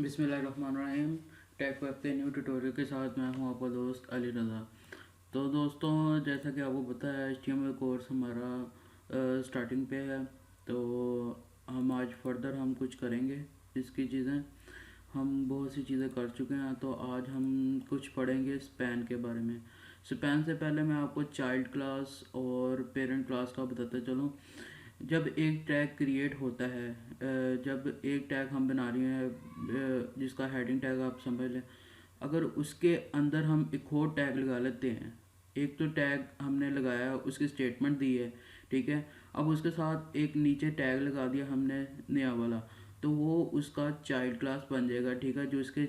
बिस्मिल्लाहिर्रहमानिर्रहीम। Take web के new tutorial के साथ मैं हूं आपका दोस्त अली रज़ा। तो दोस्तों, जैसा कि आपको पता है HTML कोर्स हमारा स्टार्टिंग पे है। तो हम आज फर्दर हम कुछ करेंगे इसकी चीज़ें। हम बहुत सी चीज़ें कर चुके हैं, तो आज हम कुछ पढ़ेंगे स्पैन के बारे में। स्पैन से पहले मैं आपको चाइल्ड क्लास और पेरेंट क्लास का बताते चलूँ। जब एक टैग क्रिएट होता है, जब एक टैग हम बना रहे हैं जिसका हेडिंग टैग आप समझ लें, अगर उसके अंदर हम एक और टैग लगा लेते हैं, एक तो टैग हमने लगाया, उसकी स्टेटमेंट दी है, ठीक है। अब उसके साथ एक नीचे टैग लगा दिया हमने नया वाला, तो वो उसका चाइल्ड क्लास बन जाएगा, ठीक है। जो इसके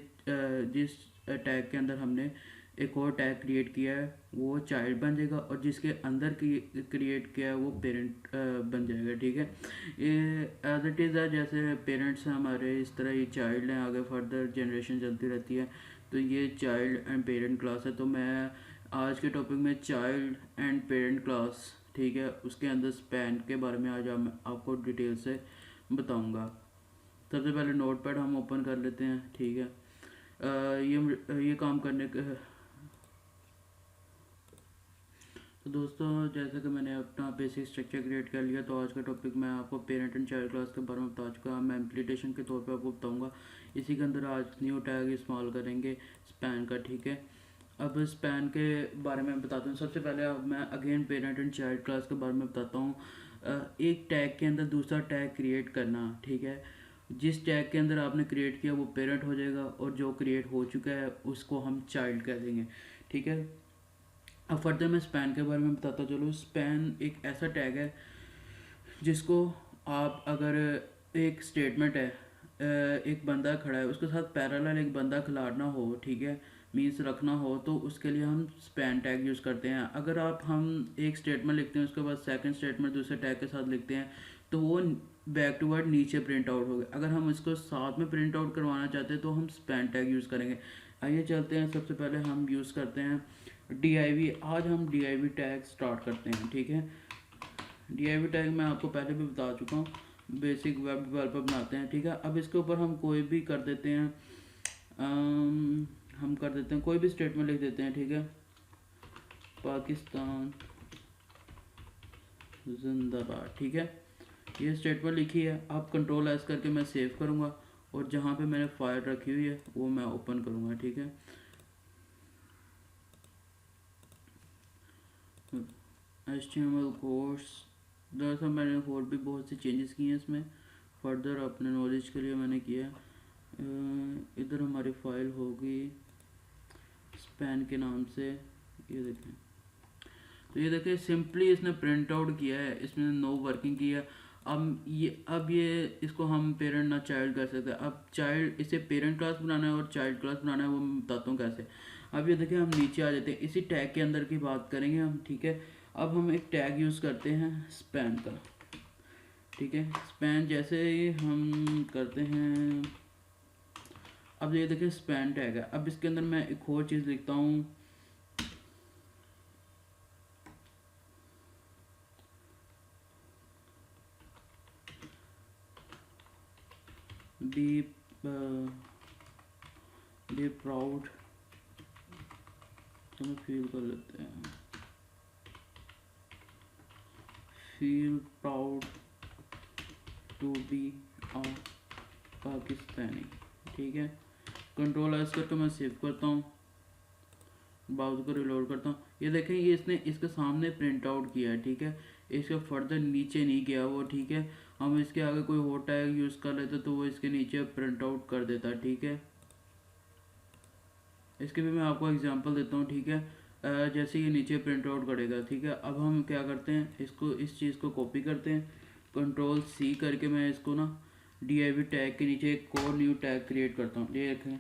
जिस टैग के अंदर हमने एक और टैग क्रिएट किया है वो चाइल्ड बन जाएगा, और जिसके अंदर क्रिएट किया है वो पेरेंट बन जाएगा, ठीक है। ये एज इट इज़ है, जैसे पेरेंट्स हैं हमारे, इस तरह ये चाइल्ड हैं, आगे फर्दर जनरेशन चलती रहती है। तो ये चाइल्ड एंड पेरेंट क्लास है। तो मैं आज के टॉपिक में चाइल्ड एंड पेरेंट क्लास, ठीक है, उसके अंदर स्पैन के बारे में आज हम आपको डिटेल से बताऊंगा। सबसे पहले नोटपैड हम ओपन कर लेते हैं, ठीक है। ये काम करने के तो दोस्तों, जैसे कि मैंने अपना बेसिक स्ट्रक्चर क्रिएट कर लिया, तो आज का टॉपिक मैं आपको पेरेंट एंड चाइल्ड क्लास के बारे में बता चुका। मैं इम्प्लीटेशन के तौर पे आपको बताऊंगा। इसी के अंदर आज न्यू टैग इस्तेमाल करेंगे स्पैन का, ठीक है। अब स्पैन के बारे में बताता हूँ। सबसे पहले अब मैं again parent and child class के बारे में बताता हूँ। एक टैग के अंदर दूसरा टैग क्रिएट करना, ठीक है। जिस टैग के अंदर आपने क्रिएट किया वो पेरेंट हो जाएगा, और जो क्रिएट हो चुका है उसको हम चाइल्ड कह देंगे, ठीक है। अब फर्दर मैं स्पैन के बारे में बताता चलूँ। स्पैन एक ऐसा टैग है जिसको आप, अगर एक स्टेटमेंट है, एक बंदा खड़ा है, उसके साथ पैरेलल एक बंदा खिलाड़ना हो, ठीक है, मीन्स रखना हो, तो उसके लिए हम स्पैन टैग यूज़ करते हैं। अगर हम एक स्टेटमेंट लिखते हैं, उसके बाद सेकंड स्टेटमेंट दूसरे टैग के साथ लिखते हैं, तो वो बैक टू वर्ड नीचे प्रिंट आउट हो गया। अगर हम इसको साथ में प्रिंट आउट करवाना चाहते हैं तो हम स्पैन टैग यूज़ करेंगे। आइए चलते हैं। सबसे पहले हम यूज़ करते हैं DIV। आज हम DIV टैग स्टार्ट करते हैं, ठीक है। DIV टैग मैं आपको पहले भी बता चुका हूँ, बेसिक वेब डेवलपर बनाते हैं, ठीक है। अब इसके ऊपर हम कोई भी कर देते हैं, हम कर देते हैं कोई भी स्टेटमेंट लिख देते हैं, ठीक है। पाकिस्तान जिंदाबाद, ठीक है। ये स्टेटमेंट लिखी है। अब कंट्रोल S करके मैं सेव करूँगा, और जहाँ पे मैंने फाइल रखी हुई है वो मैं ओपन करूँगा, ठीक है। HTML कोर्स, दरअसल मैंने और भी बहुत सी चेंजेस किए हैं इसमें, फर्दर अपने नॉलेज के लिए मैंने किया। इधर हमारी फाइल होगी स्पैन के नाम से, ये देखें। तो ये देखें, सिंपली इसने प्रिंट आउट किया है, इसमें नो वर्किंग की है। अब ये इसको हम पेरेंट ना चाइल्ड कर सकते हैं। अब चाइल्ड, इसे पेरेंट क्लास बनाना है और चाइल्ड क्लास बनाना है, वो मैं बताता हूँ कैसे। अब ये देखिए, हम नीचे आ जाते हैं, इसी टैग के अंदर की बात करेंगे हम, ठीक है। अब हम एक टैग यूज़ करते हैं स्पैन का, ठीक है। स्पैन जैसे ही हम करते हैं, अब ये देखिए स्पैन टैग है। अब इसके अंदर मैं एक और चीज़ लिखता हूँ, बी बी प्राउड, तो मैं फील कर लेते हैं, feel proud to be a Pakistani, ठीक है। कंट्रोल S करके मैं सेव करता हूँ, ब्राउज़र को रिलोड करता हूँ। ये देखें, ये इसने इसके सामने प्रिंट आउट किया है, ठीक है। इसके फर्दर नीचे नहीं गया वो, ठीक है। हम इसके आगे कोई और टैग यूज़ कर लेते तो वो इसके नीचे प्रिंट आउट कर देता, ठीक है। इसके भी मैं आपको एग्जांपल देता हूँ, ठीक है। जैसे ये नीचे प्रिंट आउट करेगा, ठीक है। अब हम क्या करते हैं, इसको, इस चीज़ को कॉपी करते हैं, कंट्रोल C करके मैं इसको ना DIV टैग के नीचे एक और न्यू टैग क्रिएट करता हूँ। ये देखें,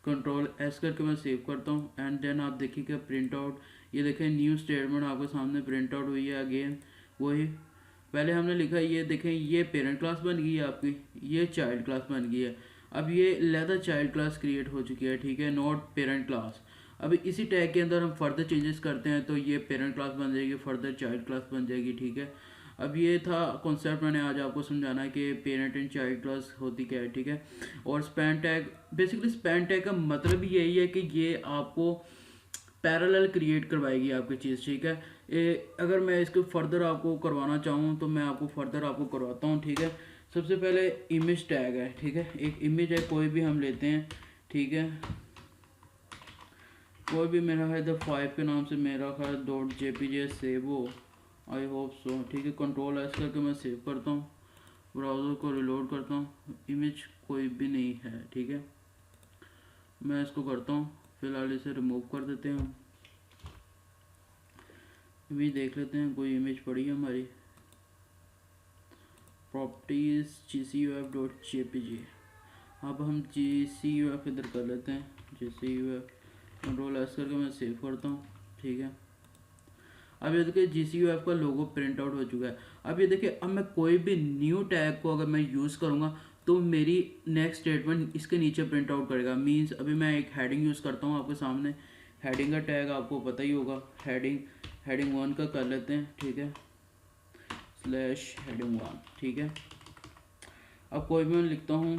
कंट्रोल S करके मैं सेव करता हूँ, एंड देन आप देखिएगा प्रिंट आउट, ये देखें न्यू स्टेटमेंट आपके सामने प्रिंट आउट हुई है। अगेन वही पहले हमने लिखा, ये देखें, ये पेरेंट क्लास बन गई है आपकी, ये चाइल्ड क्लास बन गई है। अब ये लेदर चाइल्ड क्लास क्रिएट हो चुकी है, ठीक है, नॉट पेरेंट क्लास। अब इसी टैग के अंदर हम फर्दर चेंजेस करते हैं, तो ये पेरेंट क्लास बन जाएगी, फर्दर चाइल्ड क्लास बन जाएगी, ठीक है। अब ये था कॉन्सेप्ट, मैंने आज आपको समझाना है कि पेरेंट एंड चाइल्ड क्लास होती क्या है, ठीक है। और span tag, basically span tag का मतलब यही है कि ये आपको पैरेलल क्रिएट करवाएगी आपकी चीज़, ठीक है। अगर मैं इसको फर्दर आपको करवाना चाहूँ तो मैं आपको फर्दर आपको करवाता हूँ, ठीक है। सबसे पहले इमेज टैग है, ठीक है। एक इमेज है, कोई भी हम लेते हैं, ठीक है। कोई भी, मेरा है द 5 के नाम से मेरा है .jpg सेव हो, आई होप सो, ठीक है। कंट्रोल एस करके मैं सेव करता हूँ, ब्राउज़र को रिलोड करता हूँ। इमेज कोई भी नहीं है, ठीक है। मैं इसको करता हूँ, फिलहाल इसे रिमूव कर देते हैं हम। इमेज देख लेते हैं, कोई इमेज पड़ी है हमारी, प्रॉपर्टीज gcuf.jpg। अब हम gcuf इधर कर लेते हैं, gcuf कंट्रोल एस करके मैं सेव करता हूँ, ठीक है। अब ये देखिए gcuf का लोगो प्रिंट आउट हो चुका है। अब ये देखिए, अब मैं कोई भी न्यू टैग को अगर मैं यूज़ करूँगा तो मेरी नेक्स्ट स्टेटमेंट इसके नीचे प्रिंट आउट करेगा। मींस अभी मैं एक हेडिंग यूज़ करता हूँ आपके सामने, हेडिंग का टैग आपको पता ही होगा, हेडिंग 1 का कर लेते हैं, ठीक है, /heading 1, ठीक है। अब कोई भी मैं लिखता हूँ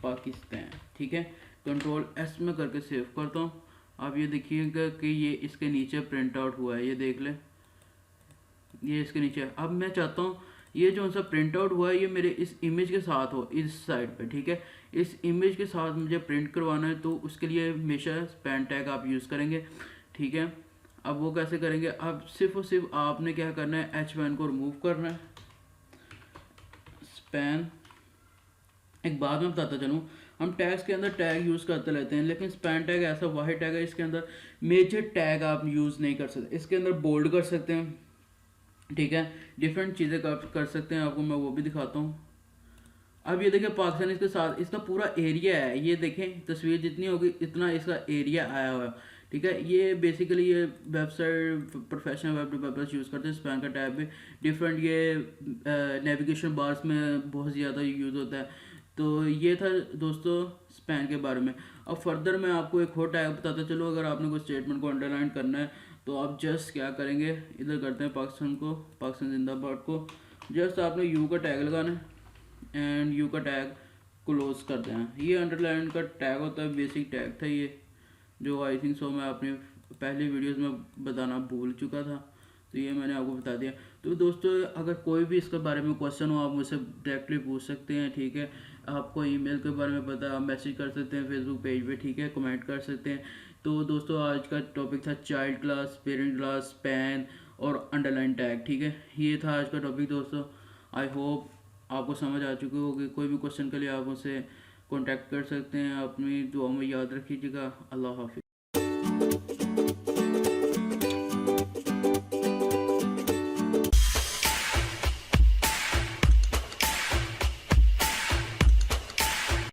पाकिस्तान, ठीक है, कंट्रोल एस में करके सेव करता हूँ। अब ये देखिएगा कि ये इसके नीचे प्रिंट आउट हुआ है, ये देख ले, ये इसके नीचे है। अब मैं चाहता हूँ ये जो सा प्रिंट आउट हुआ है ये मेरे इस इमेज के साथ हो, इस साइड पे, ठीक है। इस इमेज के साथ मुझे प्रिंट करवाना है, तो उसके लिए हमेशा स्पैन टैग आप यूज़ करेंगे, ठीक है। अब वो कैसे करेंगे, अब सिर्फ और सिर्फ आपने क्या करना है, H1 को रिमूव करना है, स्पैन। एक बात मैं बताता चलूँ, हम टैग्स के अंदर टैग यूज़ करते रहते हैं, लेकिन स्पैन टैग ऐसा वाहिद टैग है, इसके अंदर मेजर टैग आप यूज़ नहीं कर सकते। इसके अंदर बोल्ड कर सकते हैं, ठीक है, डिफरेंट चीज़ें कर सकते हैं, आपको मैं वो भी दिखाता हूँ। अब ये देखें पाकिस्तान इसके साथ इसका पूरा एरिया है, ये देखें तस्वीर जितनी होगी इतना इसका एरिया आया हुआ है, ठीक है। ये बेसिकली ये website professional web developers use करते हैं स्पैन का टैब भी डिफरेंट, ये नेविगेशन बार्स में बहुत ज़्यादा यूज़ होता है। तो ये था दोस्तों स्पैन के बारे में। अब फर्दर मैं आपको एक और टैग बताता चलो, अगर आपने कोई स्टेटमेंट को अंडरलाइन करना है तो आप जस्ट क्या करेंगे, इधर करते हैं पाकिस्तान को, पाकिस्तान जिंदाबाद को, जस्ट आपने यू का टैग लगाना है एंड यू का टैग क्लोज करते हैं। ये अंडरलाइन का टैग होता है, बेसिक टैग था ये, जो आई थिंक सो मैं अपनी पहली वीडियोस में बताना भूल चुका था, तो ये मैंने आपको बता दिया। तो दोस्तों अगर कोई भी इसके बारे में क्वेश्चन हो आप मुझसे डायरेक्टली पूछ सकते हैं, ठीक है। आपको ईमेल के बारे में पता, आप मैसेज कर सकते हैं फेसबुक पेज पे, ठीक है, कमेंट कर सकते हैं। तो दोस्तों आज का टॉपिक था child class, parent class, span और अंडरलाइन टैग, ठीक है। ये था आज का टॉपिक दोस्तों। आई होप आपको समझ आ चुकी होगी। कोई भी क्वेश्चन के लिए आप मुझसे कॉन्टैक्ट कर सकते हैं। अपनी दुआ में याद रखिएगा। अल्लाह हाफिज़।